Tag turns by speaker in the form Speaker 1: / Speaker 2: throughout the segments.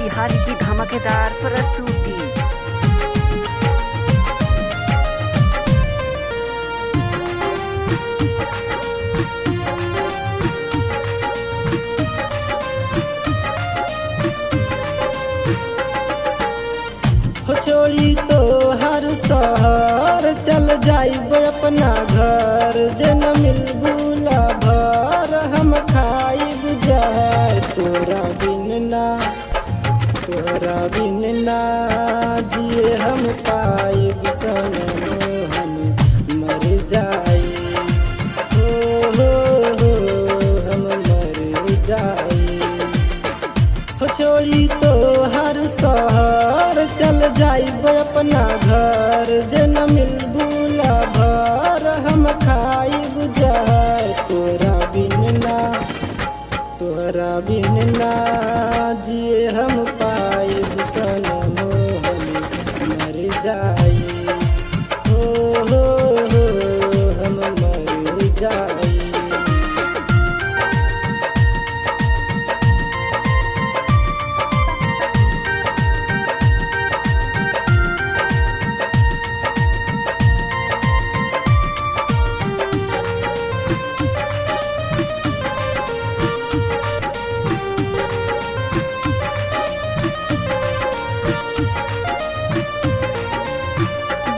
Speaker 1: बिहारी की धमाकेदार प्रस्तुति।
Speaker 2: छोड़ी तो हर शहर चल जाइब अपना घर, जन मिल बुला भर हम खाइब जहर। तोरा बिन ना जिए हम पाइब सनम, हम मर जाई हो हम मर जाई। छोड़ी तो हर शहर चल जाइब अपना घर, जन मिल बुला भर हम खाइब जहर। तोरा बिन ना जिए हम पाइब सनम, हम मर जाई हो हम मर जाई।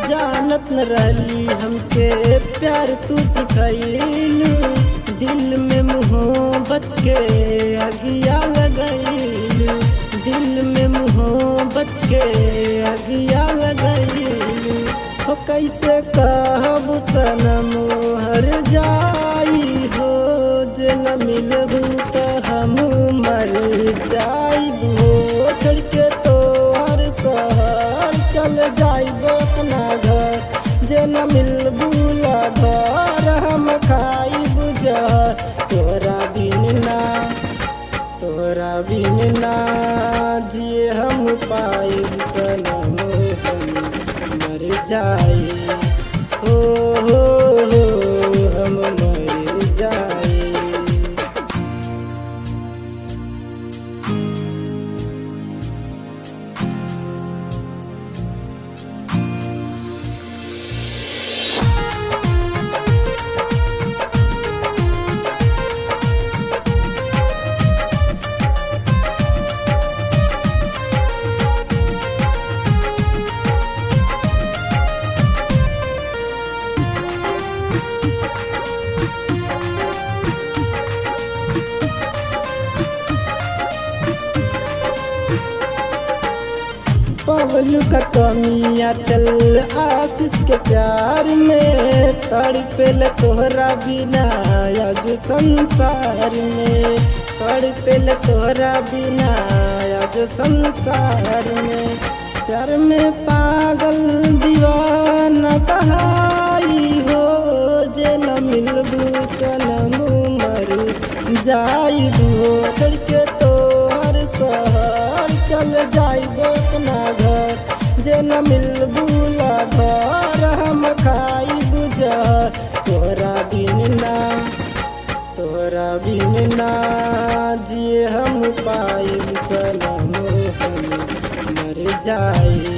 Speaker 2: जानत न रहली हमके प्यार तू सिखैलू, दिल में मोहब्बत के अगिया लगैलू, दिल में मोहब्बत के अगिया लगैलू। हो कैसे कहब सनम हर जाई हो, जे न मिलबू तो हम मर जाइब हो। छोड़ के तो हर शहर चल जाइब अपना घर, जे न मिलबू भर हम खाइब जहर। तोरा बिन ना जिए हम पाइब सनम, हम मर जाई हो हम मर जाई। पवलू का कमिया चल आशीष के प्यार में, तड़पेल तोहरा बिना आज संसार में, तड़पेल तोहरा बिना आज संसार में। प्यार में पागल दीवाना कहाई हो, जे न मिलबू सनम मर जाइब हो। छोड़ के तो हर शहर चल जाइब अपना घर, जे न मिलबू भर हम खाइब जहर। तोरा बिन ना जिए हम पाइब सनम, हम मर जाई।